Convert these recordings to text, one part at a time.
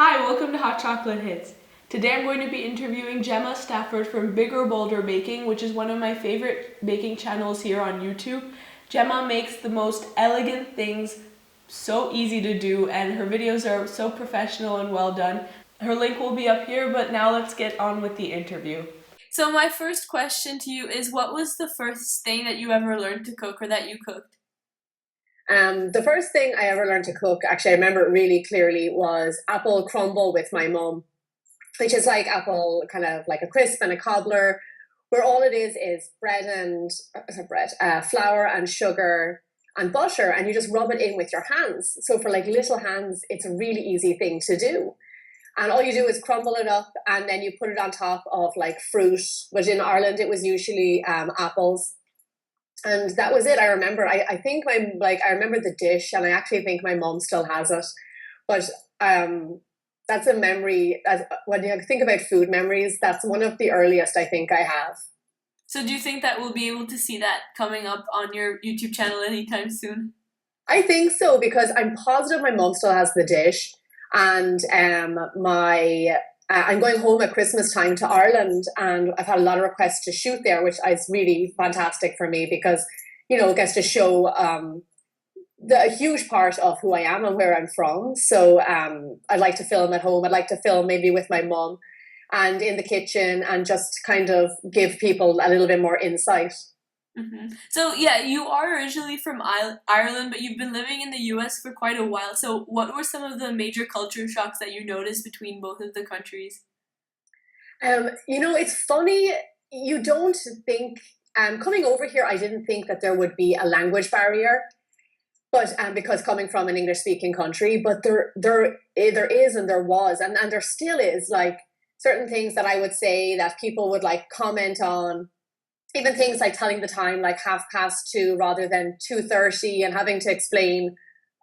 Hi, welcome to Hot Chocolate Hits. Today I'm going to be interviewing Gemma Stafford from Bigger Bolder Baking, which is one of my favorite baking channels here on YouTube. Gemma makes the most elegant things, so easy to do, and her videos are so professional and well done. Her link will be up here, but now let's get on with the interview. So my first question to you is, what was the first thing that you ever learned to cook or that you cooked? The first thing I ever learned to cook, actually, I remember it really clearly, was apple crumble with my mum, which is like apple, kind of like a crisp and a cobbler, where all it is bread and flour and sugar and butter, and you just rub it in with your hands. So for like little hands, it's a really easy thing to do. And all you do is crumble it up, and then you put it on top of like fruit. But in Ireland, it was usually apples, and that was it. I remember. I think I remember the dish, and I actually think my mom still has it. But that's a memory. When you think about food memories, that's one of the earliest I think I have. So do you think that we'll be able to see that coming up on your YouTube channel anytime soon? I think so, because I'm positive my mom still has the dish, and my I'm going home at Christmas time to Ireland, and I've had a lot of requests to shoot there, which is really fantastic for me because it gets to show a huge part of who I am and where I'm from. So I'd like to film at home. I'd like to film maybe with my mom and in the kitchen, and just kind of give people a little bit more insight. So yeah, you are originally from Ireland, but you've been living in the US for quite a while. So what were some of the major culture shocks that you noticed between both of the countries? It's funny. You don't think, coming over here, I didn't think that there would be a language barrier, but because coming from an English speaking country, but there is, and there was, and there still is, like certain things that I would say that people would like comment on, even things like telling the time like 2:30 rather than 2:30, and having to explain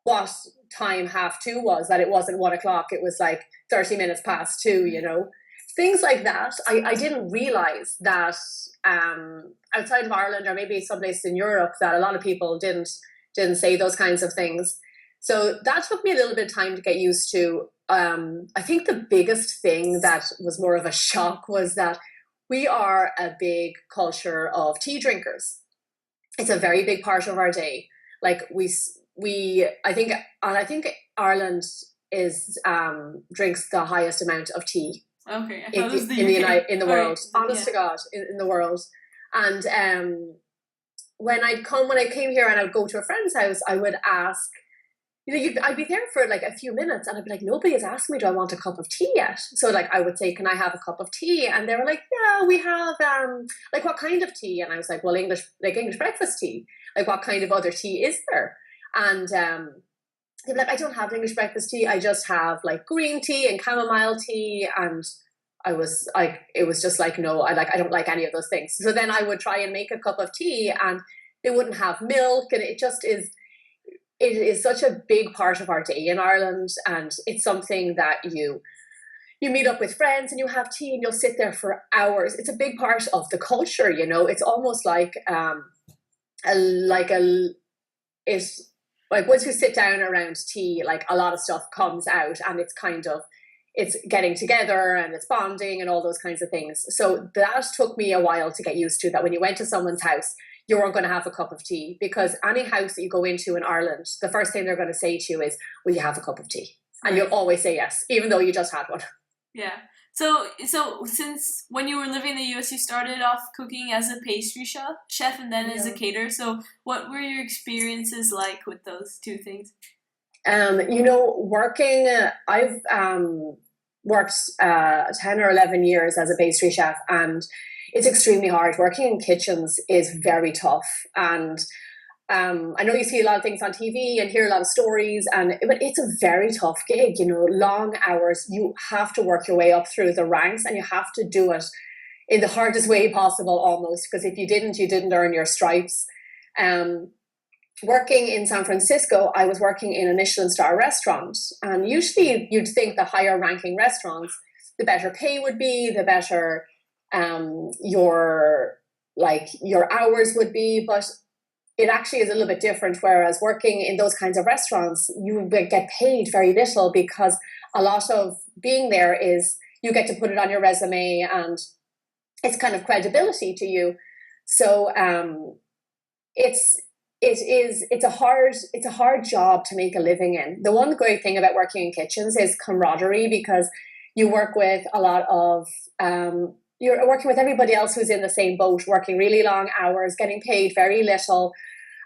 what time 2:30 was, that it wasn't 1 o'clock, it was like 30 minutes past two, things like that. I didn't realize that outside of Ireland, or maybe someplace in Europe, that a lot of people didn't say those kinds of things. So that took me a little bit of time to get used to. I think the biggest thing that was more of a shock was that we are a big culture of tea drinkers. It's a very big part of our day. Like I think Ireland is drinks the highest amount of tea. Okay, I thought it was the UK. In the world. Honest to God, in the world. And when I came here and I'd go to a friend's house, I would ask, I'd be there for like a few minutes, and I'd be like, nobody has asked me, do I want a cup of tea yet? So like I would say, can I have a cup of tea? And they were like, yeah, we have like, what kind of tea? And I was like, well, English breakfast tea. Like, what kind of other tea is there? And they'd be like, I don't have English breakfast tea. I just have like green tea and chamomile tea. And I was like, it was just like, no, I don't like any of those things. So then I would try and make a cup of tea, and they wouldn't have milk, and it is such a big part of our day in Ireland, and it's something that you meet up with friends and you have tea and you'll sit there for hours. It's a big part of the culture, It's almost like it's like once you sit down around tea, like a lot of stuff comes out, and it's getting together and it's bonding and all those kinds of things. So that took me a while to get used to, that when you went to someone's house, you weren't going to have a cup of tea, because any house that you go into in Ireland, the first thing they're going to say to you is, will you have a cup of tea? And you'll always say yes, even though you just had one. Yeah. So since when you were living in the US, you started off cooking as a pastry chef and then as a caterer. So what were your experiences like with those two things? Working, I've worked 10 or 11 years as a pastry chef, and it's extremely hard. Working in kitchens is very tough. And I know you see a lot of things on TV and hear a lot of stories, but it's a very tough gig, long hours. You have to work your way up through the ranks, and you have to do it in the hardest way possible, almost, because if you didn't earn your stripes. Working in San Francisco, I was working in a Michelin star restaurant, and usually you'd think the higher ranking restaurants, the better pay would be, the better your hours would be, but it actually is a little bit different. Whereas working in those kinds of restaurants, you get paid very little, because a lot of being there is you get to put it on your resume, and it's kind of credibility to you. So it's a hard job to make a living in. The one great thing about working in kitchens is camaraderie, because you work with a lot of you're working with everybody else who's in the same boat, working really long hours, getting paid very little.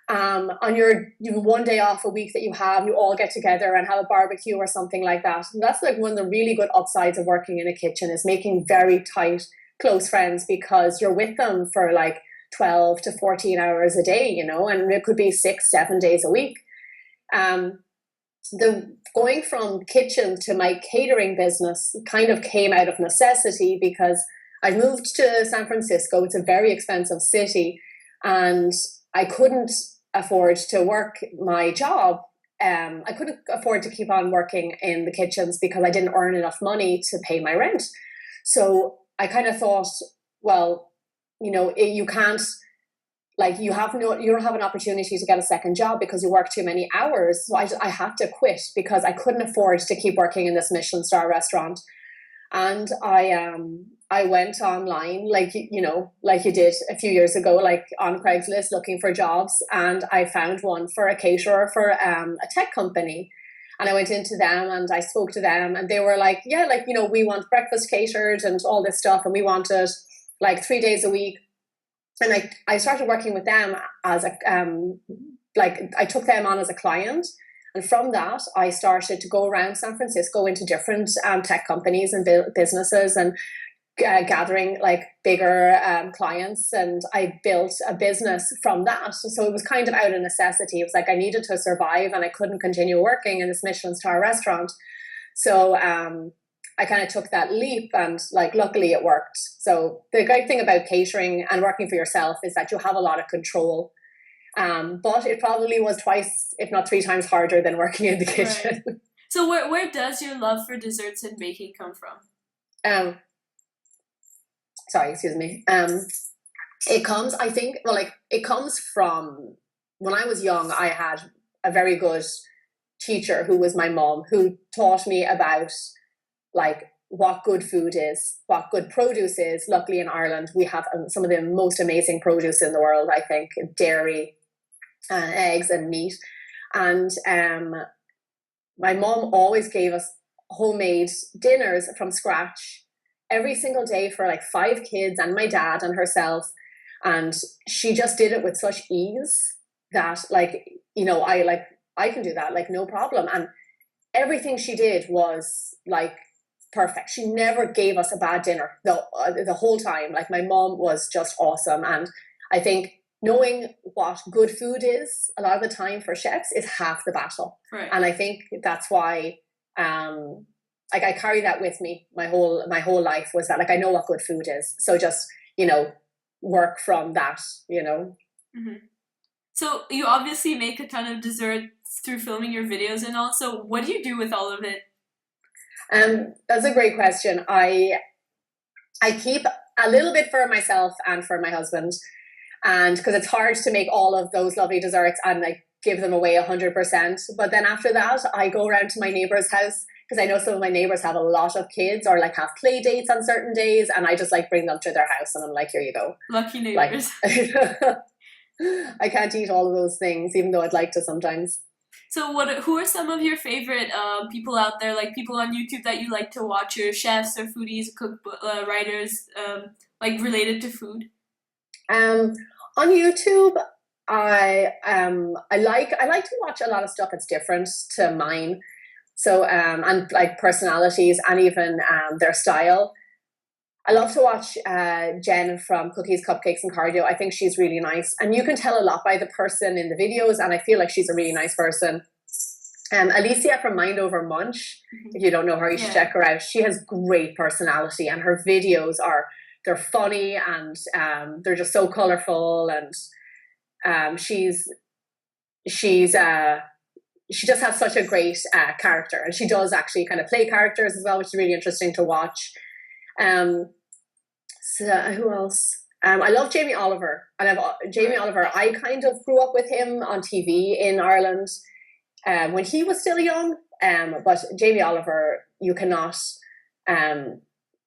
On your one day off a week that you all get together and have a barbecue or something like that. And that's like one of the really good upsides of working in a kitchen, is making very tight, close friends, because you're with them for like 12 to 14 hours a day, and it could be 6-7 days a week. The going from kitchen to my catering business kind of came out of necessity, because I moved to San Francisco. It's a very expensive city, and I couldn't afford to work my job. I couldn't afford to keep on working in the kitchens because I didn't earn enough money to pay my rent. So I kind of thought, well, you can't, like, you don't have an opportunity to get a second job because you work too many hours. So I had to quit because I couldn't afford to keep working in this Michelin star restaurant. And I went online, like you did a few years ago, like on Craigslist, looking for jobs, and I found one for a caterer for a tech company. And I went into them and I spoke to them, and they were like, yeah, like, we want breakfast catered and all this stuff, and we want it like 3 days a week. And I started working with them as I took them on as a client. And from that, I started to go around San Francisco into different tech companies and businesses, and gathering like bigger clients. And I built a business from that. So it was kind of out of necessity. It was like I needed to survive, and I couldn't continue working in this Michelin star restaurant. So I kind of took that leap, and like luckily it worked. So the great thing about catering and working for yourself is that you have a lot of control. But it probably was twice, if not 3 times harder than working in the kitchen. Right. So where does your love for desserts and baking come from? Sorry, excuse me. It comes, I think, it comes from when I was young. I had a very good teacher who was my mom, who taught me about like what good food is, what good produce is. Luckily in Ireland, we have some of the most amazing produce in the world, I think, dairy, eggs and meat. And my mom always gave us homemade dinners from scratch every single day for like 5 kids and my dad and herself. And she just did it with such ease that I can do that, like no problem. And everything she did was like perfect. She never gave us a bad dinner the whole time. Like my mom was just awesome. And I think knowing what good food is a lot of the time for chefs is half the battle. Right. And I think that's why I carry that with me my whole life, was that like I know what good food is. So just, work from that, Mm-hmm. So you obviously make a ton of desserts through filming your videos and all. So what do you do with all of it? That's a great question. I keep a little bit for myself and for my husband, and because it's hard to make all of those lovely desserts and like give them away 100%. But then after that, I go around to my neighbor's house, because I know some of my neighbors have a lot of kids or like have play dates on certain days, and I just like bring them to their house and I'm like, here you go. Lucky neighbors. Like, I can't eat all of those things, even though I'd like to sometimes. So who are some of your favorite people out there, like people on YouTube that you like to watch, or chefs or foodies, cookbook writers, like related to food? On YouTube, I like to watch a lot of stuff that's different to mine. So and like personalities and even their style. I love to watch Jen from Cookies, Cupcakes and Cardio. I think she's really nice. And you can tell a lot by the person in the videos, and I feel like she's a really nice person. Alicia from Mind Over Munch, if you don't know her, you should check her out. She has great personality, and her videos they're funny, and they're just so colorful, and she just has such a great character, and she does actually kind of play characters as well, which is really interesting to watch. So who else? I love Jamie Oliver, and Jamie Oliver. I kind of grew up with him on TV in Ireland when he was still young. But Jamie Oliver you cannot,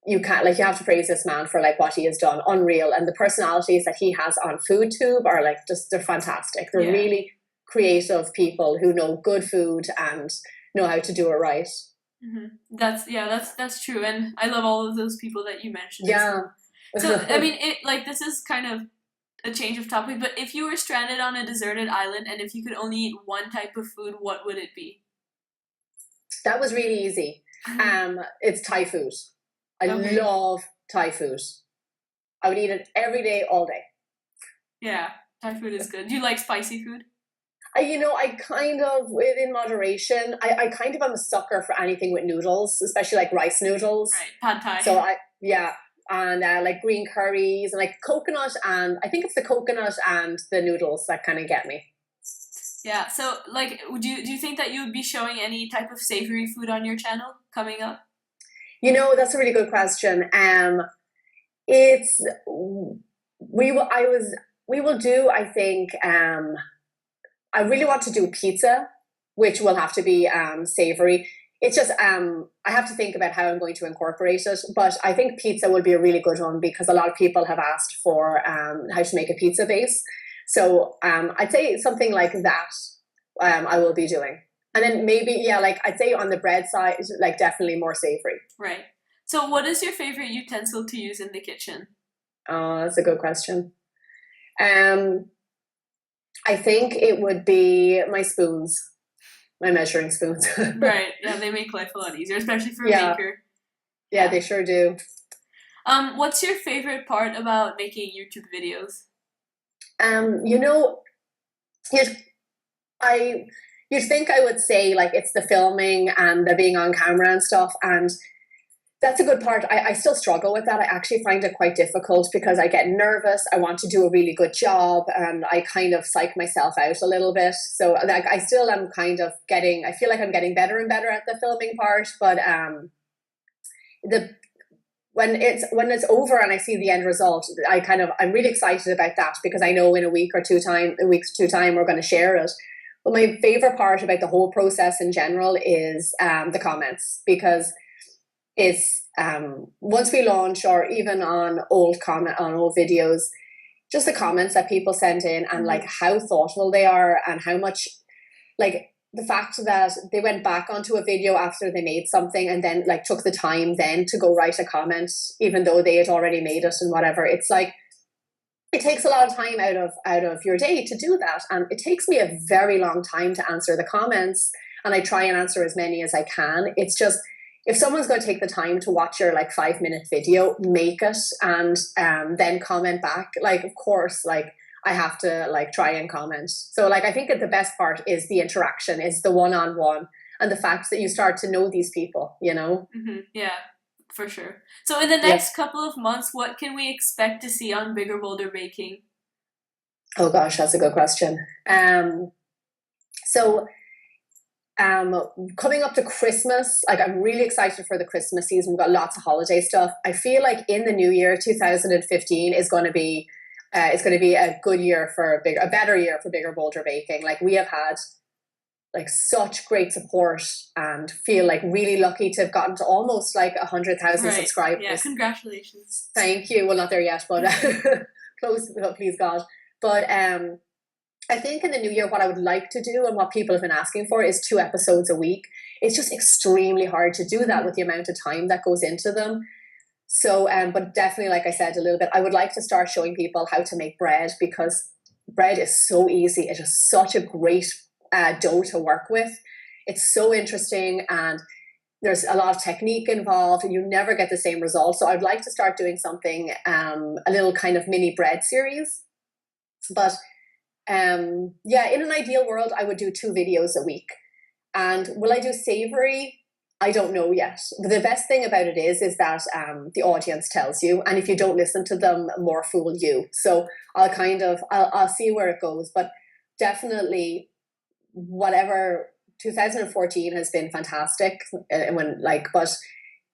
you can't, like, you have to praise this man for like what he has done. Unreal. And the personalities that he has on FoodTube are like just, they're fantastic. They're really creative people who know good food and know how to do it right. That's true, and I love all of those people that you mentioned. Yeah. So I mean, this is kind of a change of topic, but if you were stranded on a deserted island and if you could only eat one type of food, what would it be? That was really easy. It's Thai food. I love Thai food. I would eat it every day, all day. Yeah, Thai food is good. Do you like spicy food? I kind of, in moderation, I kind of am a sucker for anything with noodles, especially like rice noodles. Right, pad thai. So and like green curries and like coconut, and I think it's the coconut and the noodles that kind of get me. Yeah, so like, do you think that you would be showing any type of savory food on your channel coming up? That's a really good question. We will do, I think, I really want to do pizza, which will have to be savory. It's just I have to think about how I'm going to incorporate it, but I think pizza would be a really good one because a lot of people have asked for how to make a pizza base. So I'd say something like that I will be doing. And then maybe, like I'd say on the bread side, like definitely more savory. Right. So what is your favorite utensil to use in the kitchen? Oh, that's a good question. I think it would be my spoons, my measuring spoons. Right. Yeah, they make life a lot easier, especially for a baker. Yeah, they sure do. What's your favorite part about making YouTube videos? You'd think I would say like it's the filming and the being on camera and stuff, and that's a good part. I still struggle with that. I actually find it quite difficult because I get nervous. I want to do a really good job and I kind of psych myself out a little bit. So like I still am kind of I feel like I'm getting better and better at the filming part, but when it's over and I see the end result, I'm really excited about that because I know in a week's two time we're going to share it. But my favorite part about the whole process in general is the comments, because it's once we launch, or even on old videos, just the comments that people send in and like how thoughtful they are and how much, like the fact that they went back onto a video after they made something and then like took the time then to go write a comment even though they had already made it and whatever. It's like it takes a lot of time out of your day to do that, and it takes me a very long time to answer the comments, and I try and answer as many as I can. It's just, if someone's going to take the time to watch your like 5-minute video, make it and then comment back. Like, of course, like I have to like try and comment. So like I think that the best part is the interaction, is the one-on-one, and the fact that you start to know these people, Yeah, for sure. So in the next couple of months, what can we expect to see on Bigger Bolder Baking? Oh gosh, that's a good question. Coming up to Christmas, like I'm really excited for the Christmas season. We've got lots of holiday stuff. I feel like in the new year, 2015 is going to be a good year a better year for Bigger Bolder Baking. Like we have had like such great support and feel like really lucky to have gotten to almost like 100,000 subscribers. Yeah, congratulations. Thank you. Well, not there yet, but close, please God. But I think in the new year, what I would like to do and what people have been asking for is 2 episodes a week. It's just extremely hard to do that with the amount of time that goes into them. So, but definitely, like I said a little bit, I would like to start showing people how to make bread, because bread is so easy. It is such a great dough to work with. It's so interesting and there's a lot of technique involved and you never get the same result. So I'd like to start doing something, a little kind of mini bread series. But in an ideal world, I would do 2 videos a week. And will I do savory? I don't know yet. But the best thing about it is that the audience tells you, and if you don't listen to them, more fool you. So I'll see where it goes. But definitely, whatever, 2014 has been fantastic. But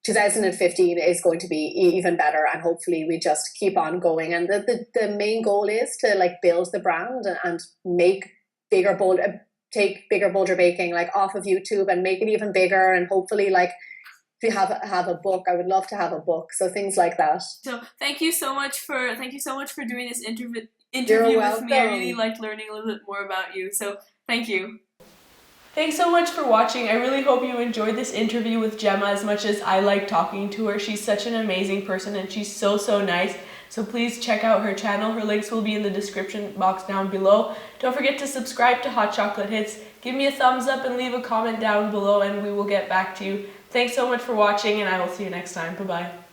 2015 is going to be even better, and hopefully we just keep on going. And the main goal is to like build the brand and make take Bigger Bolder Baking like off of YouTube and make it even bigger, and hopefully like to have a book. I would love to have a book. So things like that. So thank you so much for doing this interview You're with me. I really welcome. liked learning a little bit more about you. So thank you. Thanks so much for watching. I really hope you enjoyed this interview with Gemma as much as I like talking to her. She's such an amazing person and she's so nice. So please check out her channel. Her links will be in the description box down below. Don't forget to subscribe to Hot Chocolate Hits. Give me a thumbs up and leave a comment down below and we will get back to you. Thanks so much for watching and I will see you next time. Bye-bye.